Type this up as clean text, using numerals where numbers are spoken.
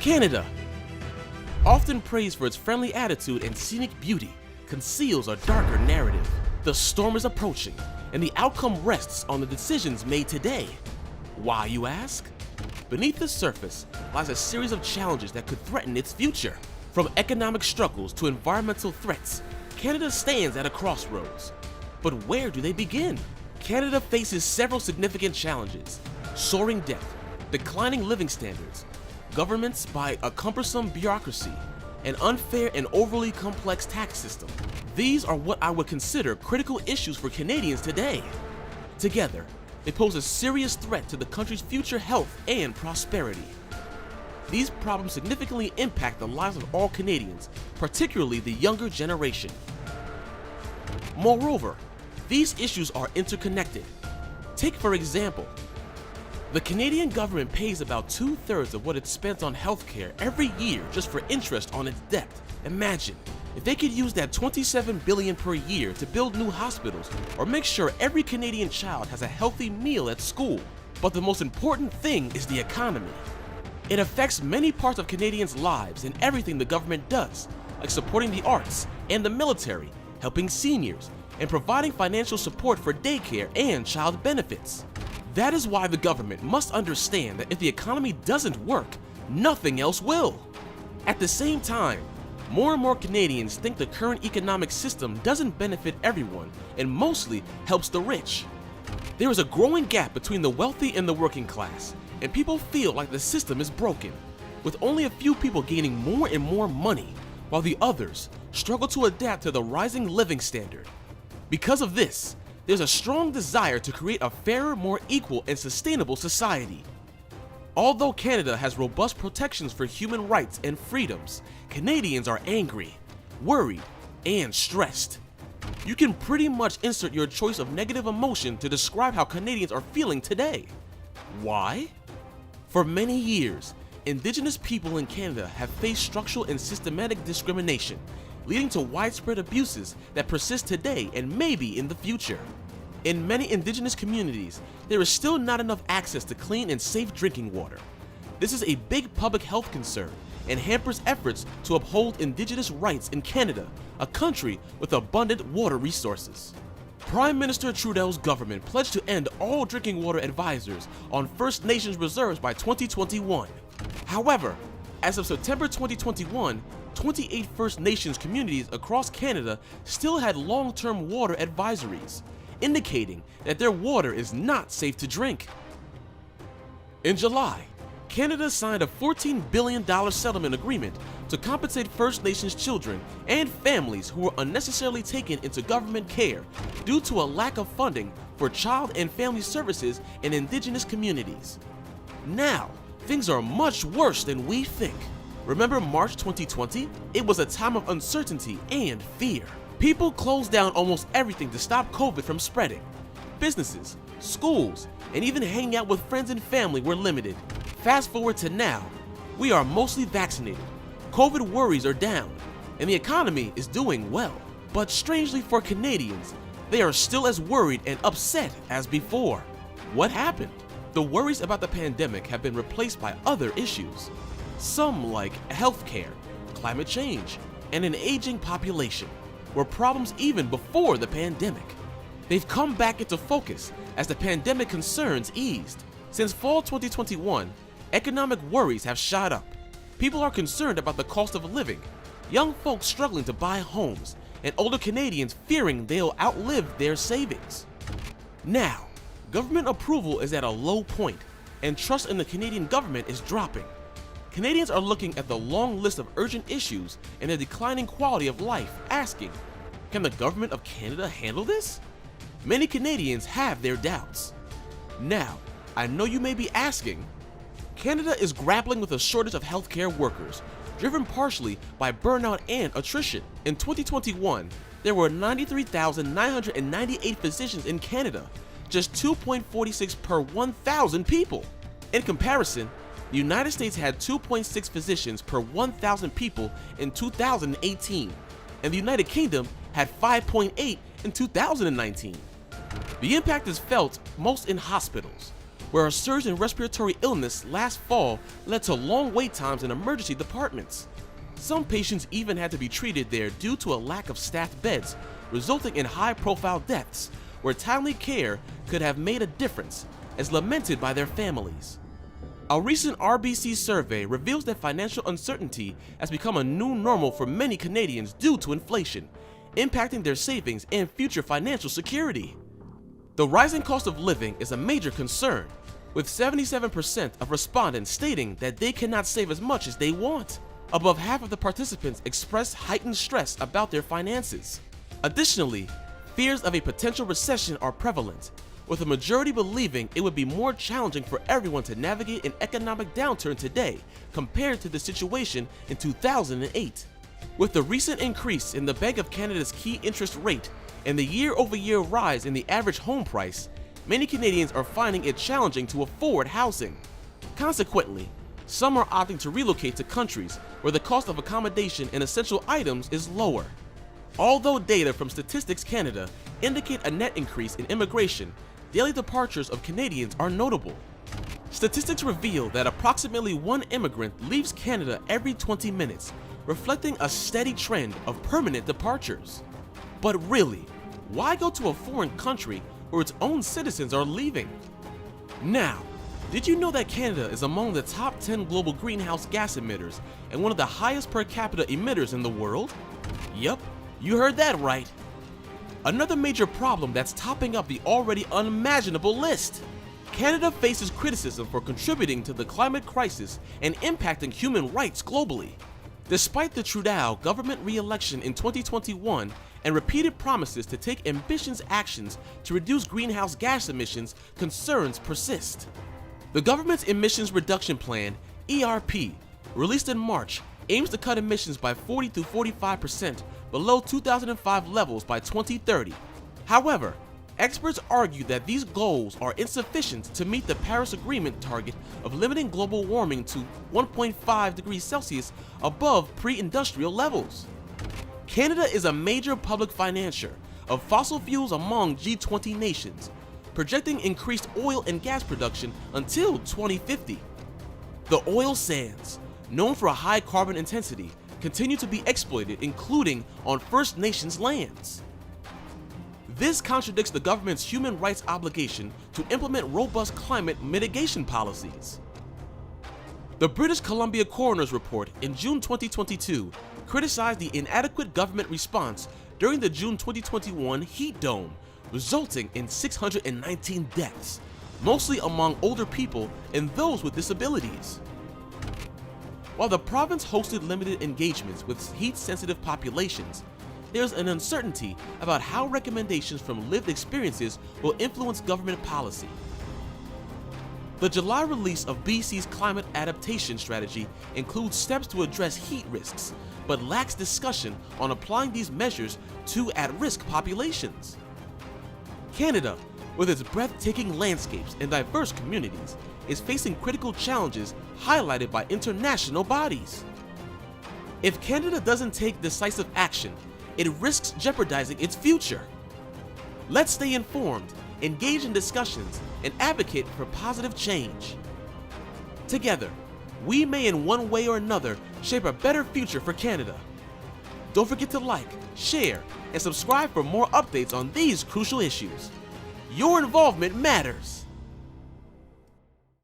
Canada, often praised for its friendly attitude and scenic beauty, conceals a darker narrative. The storm is approaching, and the outcome rests on the decisions made today. Why, you ask? Beneath the surface lies a series of challenges that could threaten its future. From economic struggles to environmental threats, Canada stands at a crossroads. But where do they begin? Canada faces several significant challenges: soaring debt, declining living standards, governments by a cumbersome bureaucracy, an unfair and overly complex tax system. These are what I would consider critical issues for Canadians today. Together, they pose a serious threat to the country's future health and prosperity. These problems significantly impact the lives of all Canadians, particularly the younger generation. Moreover, these issues are interconnected. Take, for example, the Canadian government pays about 2/3 of what it spends on healthcare every year just for interest on its debt. Imagine if they could use that $27 billion per year to build new hospitals or make sure every Canadian child has a healthy meal at school. But the most important thing is the economy. It affects many parts of Canadians' lives and everything the government does, like supporting the arts and the military, helping seniors, and providing financial support for daycare and child benefits. That is why the government must understand that if the economy doesn't work, nothing else will. At the same time, more and more Canadians think the current economic system doesn't benefit everyone and mostly helps the rich. There is a growing gap between the wealthy and the working class, and people feel like the system is broken, with only a few people gaining more and more money, while the others struggle to adapt to the rising living standard. Because of this, there's a strong desire to create a fairer, more equal, and sustainable society. Although Canada has robust protections for human rights and freedoms, Canadians are angry, worried, and stressed. You can pretty much insert your choice of negative emotion to describe how Canadians are feeling today. Why? For many years, Indigenous people in Canada have faced structural and systematic discrimination, leading to widespread abuses that persist today and maybe in the future. In many Indigenous communities, there is still not enough access to clean and safe drinking water. This is a big public health concern and hampers efforts to uphold Indigenous rights in Canada, a country with abundant water resources. Prime Minister Trudeau's government pledged to end all drinking water advisors on First Nations reserves by 2021. However, as of September 2021, 28 First Nations communities across Canada still had long-term water advisories, indicating that their water is not safe to drink. In July, Canada signed a $14 billion settlement agreement to compensate First Nations children and families who were unnecessarily taken into government care due to a lack of funding for child and family services in Indigenous communities. Now, things are much worse than we think. Remember March 2020? It was a time of uncertainty and fear. People closed down almost everything to stop COVID from spreading. Businesses, schools, and even hanging out with friends and family were limited. Fast forward to now, we are mostly vaccinated, COVID worries are down, and the economy is doing well. But strangely for Canadians, they are still as worried and upset as before. What happened? The worries about the pandemic have been replaced by other issues. Some, like healthcare, climate change, and an aging population, were problems even before the pandemic. They've come back into focus as the pandemic concerns eased. Since fall 2021, economic worries have shot up. People are concerned about the cost of living, young folks struggling to buy homes, and older Canadians fearing they'll outlive their savings. Now, government approval is at a low point, and trust in the Canadian government is dropping. Canadians are looking at the long list of urgent issues and their declining quality of life, asking, can the government of Canada handle this? Many Canadians have their doubts. Now, I know you may be asking, Canada is grappling with a shortage of healthcare workers, driven partially by burnout and attrition. In 2021, there were 93,998 physicians in Canada, just 2.46 per 1,000 people. In comparison, the United States had 2.6 physicians per 1,000 people in 2018, and the United Kingdom had 5.8 in 2019. The impact is felt most in hospitals, where a surge in respiratory illness last fall led to long wait times in emergency departments. Some patients even had to be treated there due to a lack of staffed beds, resulting in high-profile deaths where timely care could have made a difference, as lamented by their families. A recent RBC survey reveals that financial uncertainty has become a new normal for many Canadians due to inflation, impacting their savings and future financial security. The rising cost of living is a major concern, with 77% of respondents stating that they cannot save as much as they want. Above half of the participants expressed heightened stress about their finances. Additionally, fears of a potential recession are prevalent, with a majority believing it would be more challenging for everyone to navigate an economic downturn today compared to the situation in 2008. With the recent increase in the Bank of Canada's key interest rate and the year-over-year rise in the average home price, many Canadians are finding it challenging to afford housing. Consequently, some are opting to relocate to countries where the cost of accommodation and essential items is lower. Although data from Statistics Canada indicate a net increase in immigration, daily departures of Canadians are notable. Statistics reveal that approximately one immigrant leaves Canada every 20 minutes, reflecting a steady trend of permanent departures. But really, why go to a foreign country where its own citizens are leaving? Now, did you know that Canada is among the top 10 global greenhouse gas emitters and one of the highest per capita emitters in the world? Yup, you heard that right. Another major problem that's topping up the already unimaginable list. Canada faces criticism for contributing to the climate crisis and impacting human rights globally. Despite the Trudeau government re-election in 2021 and repeated promises to take ambitious actions to reduce greenhouse gas emissions, concerns persist. The government's Emissions Reduction Plan, ERP, released in March, aims to cut emissions by 40 to 45% below 2005 levels by 2030. However, experts argue that these goals are insufficient to meet the Paris Agreement target of limiting global warming to 1.5 degrees Celsius above pre-industrial levels. Canada is a major public financier of fossil fuels among G20 nations, projecting increased oil and gas production until 2050. The oil sands, known for a high carbon intensity, continue to be exploited, including on First Nations lands. This contradicts the government's human rights obligation to implement robust climate mitigation policies. The British Columbia Coroner's Report in June 2022 criticized the inadequate government response during the June 2021 heat dome, resulting in 619 deaths, mostly among older people and those with disabilities. While the province hosted limited engagements with heat-sensitive populations, there's an uncertainty about how recommendations from lived experiences will influence government policy. The July release of BC's climate adaptation strategy includes steps to address heat risks, but lacks discussion on applying these measures to at-risk populations. Canada, with its breathtaking landscapes and diverse communities, is facing critical challenges highlighted by international bodies. If Canada doesn't take decisive action, it risks jeopardizing its future. Let's stay informed, engage in discussions, and advocate for positive change. Together, we may in one way or another shape a better future for Canada. Don't forget to like, share, and subscribe for more updates on these crucial issues. Your involvement matters.